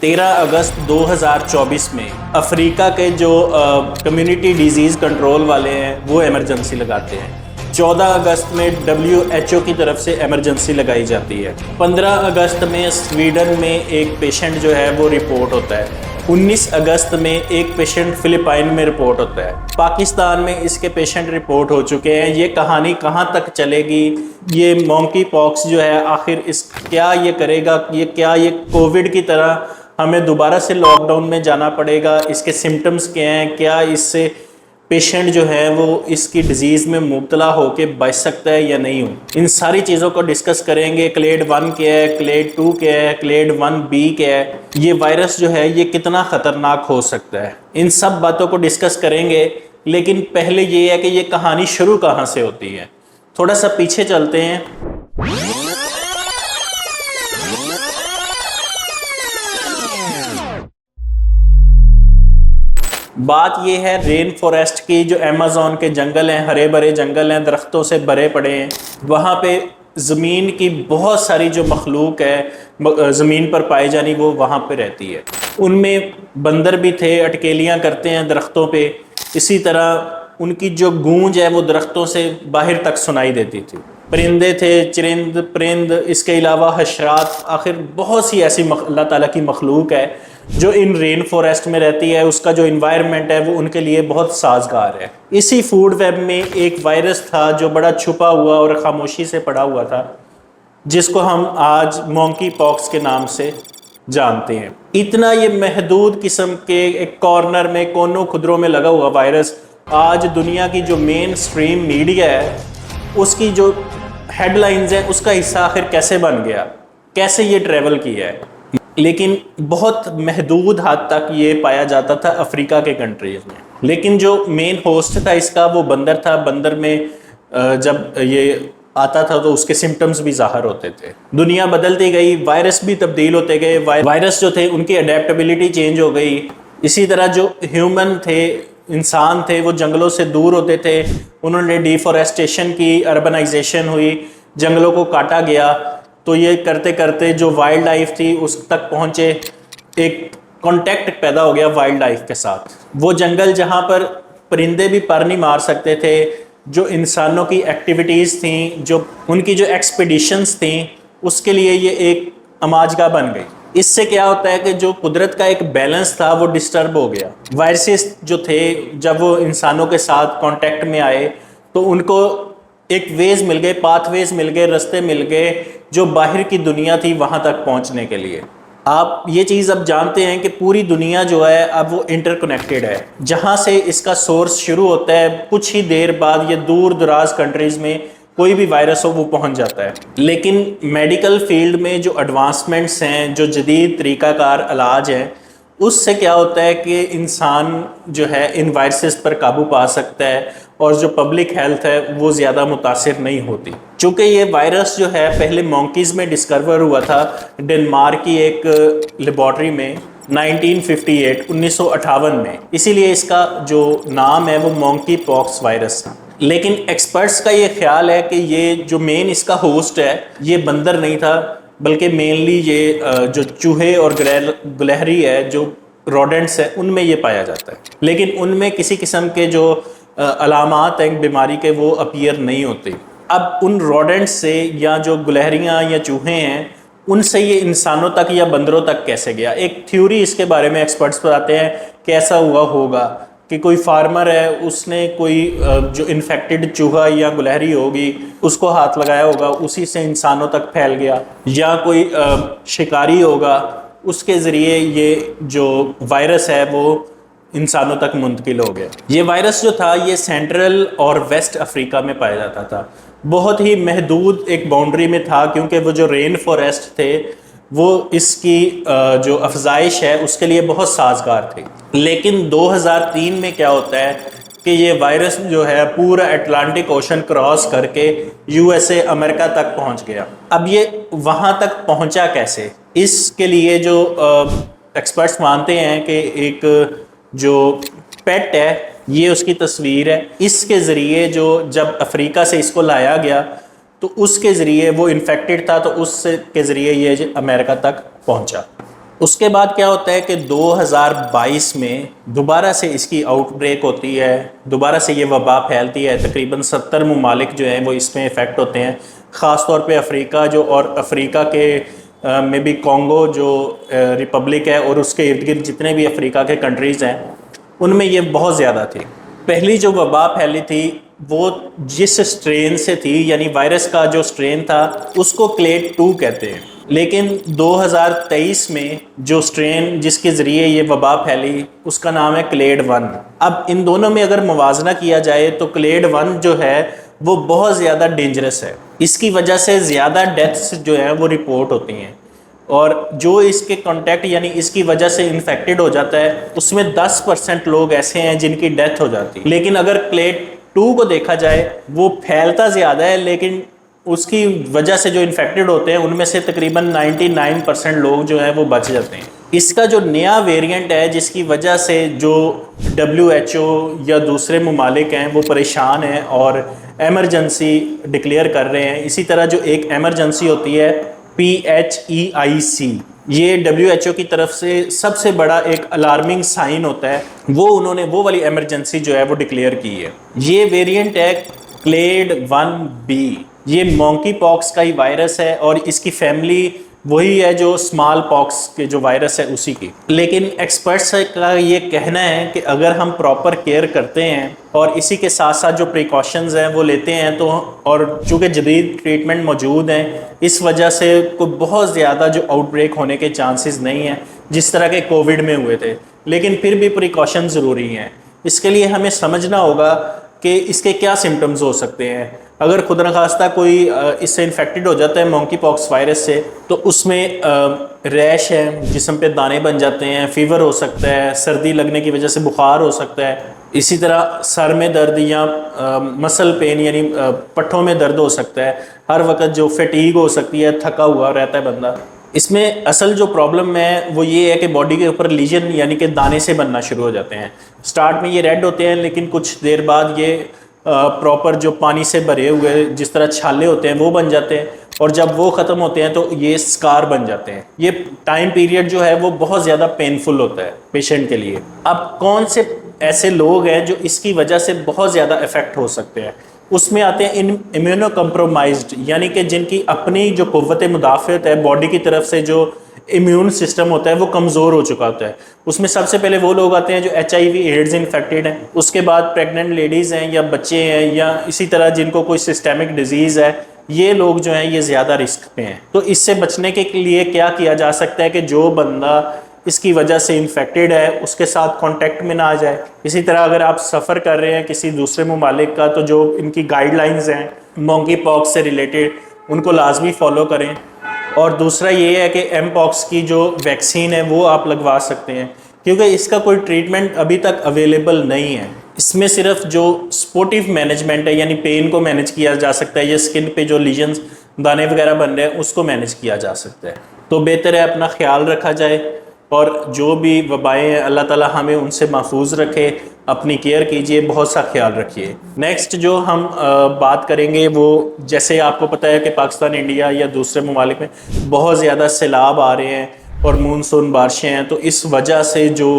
13 اگست 2024 میں افریقہ کے جو کمیونٹی ڈیزیز کنٹرول والے ہیں وہ ایمرجنسی لگاتے ہیں. 14 اگست میں WHO کی طرف سے ایمرجنسی لگائی جاتی ہے. 15 اگست میں سویڈن میں ایک پیشنٹ جو ہے وہ رپورٹ ہوتا ہے. 19 اگست میں ایک پیشنٹ فلپائن میں رپورٹ ہوتا ہے. پاکستان میں اس کے پیشنٹ رپورٹ ہو چکے ہیں. یہ کہانی کہاں تک چلے گی؟ یہ مونکی پاکس جو ہے آخر کیا یہ کرے گا؟ یہ کووڈ کی طرح ہمیں دوبارہ سے لاک ڈاؤن میں جانا پڑے گا؟ اس کے سمٹمز کیا ہیں؟ کیا اس سے پیشنٹ جو ہے وہ اس کی ڈیزیز میں مبتلا ہو کے بچ سکتا ہے یا نہیں ہو؟ ان ساری چیزوں کو ڈسکس کریں گے. کلیڈ 1 کیا ہے، کلیڈ 2 کیا ہے، کلیڈ 1B کیا ہے، یہ وائرس جو ہے یہ کتنا خطرناک ہو سکتا ہے، ان سب باتوں کو ڈسکس کریں گے. لیکن پہلے یہ ہے کہ یہ کہانی شروع کہاں سے ہوتی ہے. تھوڑا سا پیچھے چلتے ہیں. بات یہ ہے رین فوریسٹ کی. جو ایمیزون کے جنگل ہیں، ہرے بھرے جنگل ہیں، درختوں سے بھرے پڑے ہیں. وہاں پہ زمین کی بہت ساری جو مخلوق ہے زمین پر پائی جانی وہ وہاں پہ رہتی ہے. ان میں بندر بھی تھے، اٹکیلیاں کرتے ہیں درختوں پہ. اسی طرح ان کی جو گونج ہے وہ درختوں سے باہر تک سنائی دیتی تھی. پرندے تھے، چرند پرند، اس کے علاوہ حشرات. آخر بہت سی ایسی اللہ تعالیٰ کی مخلوق ہے جو ان رین فوریسٹ میں رہتی ہے. اس کا جو انوائرمنٹ ہے وہ ان کے لیے بہت سازگار ہے. اسی فوڈ ویب میں ایک وائرس تھا جو بڑا چھپا ہوا اور خاموشی سے پڑا ہوا تھا، جس کو ہم آج مونکی پاکس کے نام سے جانتے ہیں. اتنا یہ محدود قسم کے ایک کارنر میں کونوں خدروں میں لگا ہوا وائرس آج دنیا کی جو مین سٹریم میڈیا ہے اس کی جو ہیڈ لائنز ہیں اس کا حصہ آخر کیسے بن گیا، کیسے یہ ٹریول کیا ہے. لیکن بہت محدود حد تک یہ پایا جاتا تھا افریقہ کے کنٹریز میں. لیکن جو مین ہوسٹ تھا اس کا وہ بندر تھا. بندر میں جب یہ آتا تھا تو اس کے سمٹمز بھی ظاہر ہوتے تھے. دنیا بدلتی گئی، وائرس بھی تبدیل ہوتے گئے. وائرس جو تھے ان کی اڈیپٹیبلٹی چینج ہو گئی. اسی طرح جو ہیومن تھے، انسان تھے، وہ جنگلوں سے دور ہوتے تھے. انہوں نے ڈیفورسٹیشن کی، اربنائزیشن ہوئی، جنگلوں کو کاٹا گیا. تو یہ کرتے کرتے جو وائلڈ لائف تھی اس تک پہنچے، ایک کانٹیکٹ پیدا ہو گیا وائلڈ لائف کے ساتھ. وہ جنگل جہاں پر پرندے بھی پر نہیں مار سکتے تھے، جو انسانوں کی ایکٹیویٹیز تھیں، جو ان کی جو ایکسپیڈیشنز تھیں، اس کے لیے یہ ایک اماجگاہ بن گئی. اس سے کیا ہوتا ہے کہ جو قدرت کا ایک بیلنس تھا وہ ڈسٹرب ہو گیا. وائرسز جو تھے جب وہ انسانوں کے ساتھ کانٹیکٹ میں آئے تو ان کو ایک ویز مل گئے، پاتھ ویز مل گئے، رستے مل گئے جو باہر کی دنیا تھی وہاں تک پہنچنے کے لیے. آپ یہ چیز اب جانتے ہیں کہ پوری دنیا جو ہے اب وہ انٹر کنیکٹڈ ہے. جہاں سے اس کا سورس شروع ہوتا ہے کچھ ہی دیر بعد یہ دور دراز کنٹریز میں کوئی بھی وائرس ہو وہ پہنچ جاتا ہے. لیکن میڈیکل فیلڈ میں جو ایڈوانسمنٹس ہیں، جو جدید طریقہ کار علاج ہیں، اس سے کیا ہوتا ہے کہ انسان جو ہے ان وائرسز پر قابو پا سکتا ہے اور جو پبلک ہیلتھ ہے وہ زیادہ متاثر نہیں ہوتی. چونکہ یہ وائرس جو ہے پہلے مونکیز میں ڈسکور ہوا تھا ڈنمارک کی ایک لیبارٹری میں 1958 میں، اسی لیے اس کا جو نام ہے وہ مونکی پاکس وائرس ہے. لیکن ایکسپرٹس کا یہ خیال ہے کہ یہ جو مین اس کا ہوسٹ ہے یہ بندر نہیں تھا، بلکہ مینلی یہ جو چوہے اور گلہری ہے، جو روڈنٹس ہیں، ان میں یہ پایا جاتا ہے. لیکن ان میں کسی قسم کے جو علامات ہیں بیماری کے وہ اپیئر نہیں ہوتے. اب ان روڈنٹس سے یا جو گلہریاں یا چوہے ہیں ان سے یہ انسانوں تک یا بندروں تک کیسے گیا؟ ایک تھیوری اس کے بارے میں ایکسپرٹس بتاتے ہیں کہ ایسا ہوا ہوگا کہ کوئی فارمر ہے، اس نے کوئی جو انفیکٹڈ چوہا یا گلہری ہوگی اس کو ہاتھ لگایا ہوگا، اسی سے انسانوں تک پھیل گیا. یا کوئی شکاری ہوگا، اس کے ذریعے یہ جو وائرس ہے وہ انسانوں تک منتقل ہو گیا. یہ وائرس جو تھا یہ سینٹرل اور ویسٹ افریقہ میں پایا جاتا تھا. بہت ہی محدود ایک باؤنڈری میں تھا کیونکہ وہ جو رین فوریسٹ تھے وہ اس کی جو افزائش ہے اس کے لیے بہت سازگار تھے. لیکن 2003 میں کیا ہوتا ہے کہ یہ وائرس جو ہے پورا اٹلانٹک اوشن کراس کر کے USA امریکہ تک پہنچ گیا. اب یہ وہاں تک پہنچا کیسے؟ اس کے لیے جو ایکسپرٹس مانتے ہیں کہ ایک جو پیٹ ہے یہ اس کی تصویر ہے. اس کے ذریعے جو جب افریقہ سے اس کو لایا گیا تو اس کے ذریعے وہ انفیکٹڈ تھا تو اس کے ذریعے یہ امریکہ تک پہنچا. اس کے بعد کیا ہوتا ہے کہ 2022 میں دوبارہ سے اس کی آؤٹ بریک ہوتی ہے، دوبارہ سے یہ وبا پھیلتی ہے، تقریباً 70 ممالک جو ہیں وہ اس میں افیکٹ ہوتے ہیں، خاص طور پہ افریقہ اور افریقہ کے میں بھی کانگو جو ریپبلک ہے اور اس کے ارد گرد جتنے بھی افریقہ کے کنٹریز ہیں ان میں یہ بہت زیادہ تھی۔ پہلی جو وبا پھیلی تھی وہ جس سٹرین سے تھی، یعنی وائرس کا جو سٹرین تھا اس کو کلیڈ 2 کہتے ہیں، لیکن 2023 میں جو سٹرین جس کے ذریعے یہ وبا پھیلی اس کا نام ہے کلیڈ 1۔ اب ان دونوں میں اگر موازنہ کیا جائے تو کلیڈ 1 جو ہے وہ بہت زیادہ ڈینجرس ہے، اس کی وجہ سے زیادہ ڈیتھس جو ہیں وہ رپورٹ ہوتی ہیں، اور جو اس کے کانٹیکٹ یعنی اس کی وجہ سے انفیکٹڈ ہو جاتا ہے اس میں 10% لوگ ایسے ہیں جن کی ڈیتھ ہو جاتی ہے۔ لیکن اگر کلیڈ 2 کو دیکھا جائے وہ پھیلتا زیادہ ہے، لیکن اس کی وجہ سے جو انفیکٹڈ ہوتے ہیں ان میں سے تقریباً 99% لوگ جو ہیں وہ بچ جاتے ہیں۔ اس کا جو نیا ویریئنٹ ہے جس کی وجہ سے جو WHO یا دوسرے ممالک ہیں وہ پریشان ہیں اور ایمرجنسی ڈکلیئر کر رہے ہیں، اسی طرح جو ایک ایمرجنسی ہوتی ہے PHEIC، یہ WHO کی طرف سے سب سے بڑا ایک الارمنگ سائن ہوتا ہے، وہ انہوں نے وہ والی ایمرجنسی جو ہے وہ ڈکلیئر کی ہے۔ یہ ویریئنٹ ہے کلیڈ 1B، یہ مونکی پاکس کا ہی وائرس ہے اور اس کی فیملی وہی ہے جو اسمال پاکس کے جو وائرس ہے اسی کی۔ لیکن ایکسپرٹس کا یہ کہنا ہے کہ اگر ہم پراپر کیئر کرتے ہیں اور اسی کے ساتھ ساتھ جو پریکاشنز ہیں وہ لیتے ہیں تو، اور چونکہ جدید ٹریٹمنٹ موجود ہیں اس وجہ سے کوئی بہت زیادہ جو آؤٹ بریک ہونے کے چانسز نہیں ہیں جس طرح کے کووڈ میں ہوئے تھے، لیکن پھر بھی پریکاشن ضروری ہیں۔ اس کے لیے ہمیں سمجھنا ہوگا کہ اس کے کیا سمٹمز ہو سکتے ہیں۔ اگر خدا نخواستہ کوئی اس سے انفیکٹڈ ہو جاتا ہے مونکی پاکس وائرس سے تو اس میں ریش ہے، جسم پہ دانے بن جاتے ہیں، فیور ہو سکتا ہے، سردی لگنے کی وجہ سے بخار ہو سکتا ہے، اسی طرح سر میں درد یا مسل پین یعنی پٹھوں میں درد ہو سکتا ہے، ہر وقت جو فیٹیگ ہو سکتی ہے، تھکا ہوا رہتا ہے بندہ۔ اس میں اصل جو پرابلم ہے وہ یہ ہے کہ باڈی کے اوپر لیجن یعنی کہ دانے سے بننا شروع ہو جاتے ہیں۔ سٹارٹ میں یہ ریڈ ہوتے ہیں لیکن کچھ دیر بعد یہ پراپر جو پانی سے بھرے ہوئے جس طرح چھالے ہوتے ہیں وہ بن جاتے ہیں، اور جب وہ ختم ہوتے ہیں تو یہ سکار بن جاتے ہیں۔ یہ ٹائم پیریڈ جو ہے وہ بہت زیادہ پینفل ہوتا ہے پیشنٹ کے لیے۔ اب کون سے ایسے لوگ ہیں جو اس کی وجہ سے بہت زیادہ افیکٹ ہو سکتے ہیں؟ اس میں آتے ہیں امیونو کمپرومائزڈ، یعنی کہ جن کی اپنی جو قوت مدافعت ہے باڈی کی طرف سے، جو امیون سسٹم ہوتا ہے وہ کمزور ہو چکا ہوتا ہے۔ اس میں سب سے پہلے وہ لوگ آتے ہیں جو HIV ایڈز انفیکٹڈ ہیں، اس کے بعد پریگننٹ لیڈیز ہیں یا بچے ہیں یا اسی طرح جن کو کوئی سسٹمک ڈیزیز ہے، یہ لوگ جو ہیں یہ زیادہ رسک پہ ہیں۔ تو اس سے بچنے کے لیے کیا کیا جا سکتا ہے کہ جو بندہ اس کی وجہ سے انفیکٹڈ ہے اس کے ساتھ کانٹیکٹ میں نہ آ جائے۔ اسی طرح اگر آپ سفر کر رہے ہیں کسی دوسرے ممالک کا تو جو ان کی گائیڈ لائنز ہیں مونکی پاکس سے ریلیٹڈ ان کو لازمی فالو کریں۔ اور دوسرا یہ ہے کہ ایم پاکس کی جو ویکسین ہے وہ آپ لگوا سکتے ہیں، کیونکہ اس کا کوئی ٹریٹمنٹ ابھی تک اویلیبل نہیں ہے۔ اس میں صرف جو سپورٹیو مینجمنٹ ہے یعنی پین کو مینج کیا جا سکتا ہے، یا اسکن پہ جو لیجنز دانے وغیرہ بن رہے ہیں اس کو مینج کیا جا سکتا ہے۔ تو بہتر ہے اپنا خیال رکھا جائے، اور جو بھی وبائیں ہیں اللہ تعالی ہمیں ان سے محفوظ رکھے، اپنی کیئر کیجئے، بہت سا خیال رکھیے۔ نیکسٹ جو ہم بات کریں گے وہ، جیسے آپ کو پتہ ہے کہ پاکستان، انڈیا یا دوسرے ممالک میں بہت زیادہ سیلاب آ رہے ہیں اور مونسون بارشیں ہیں، تو اس وجہ سے جو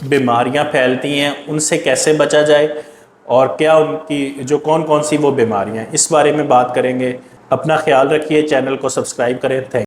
بیماریاں پھیلتی ہیں ان سے کیسے بچا جائے اور کیا ان کی جو کون سی وہ بیماریاں ہیں اس بارے میں بات کریں گے۔ اپنا خیال رکھیے، چینل کو سبسکرائب کریں۔ تھینک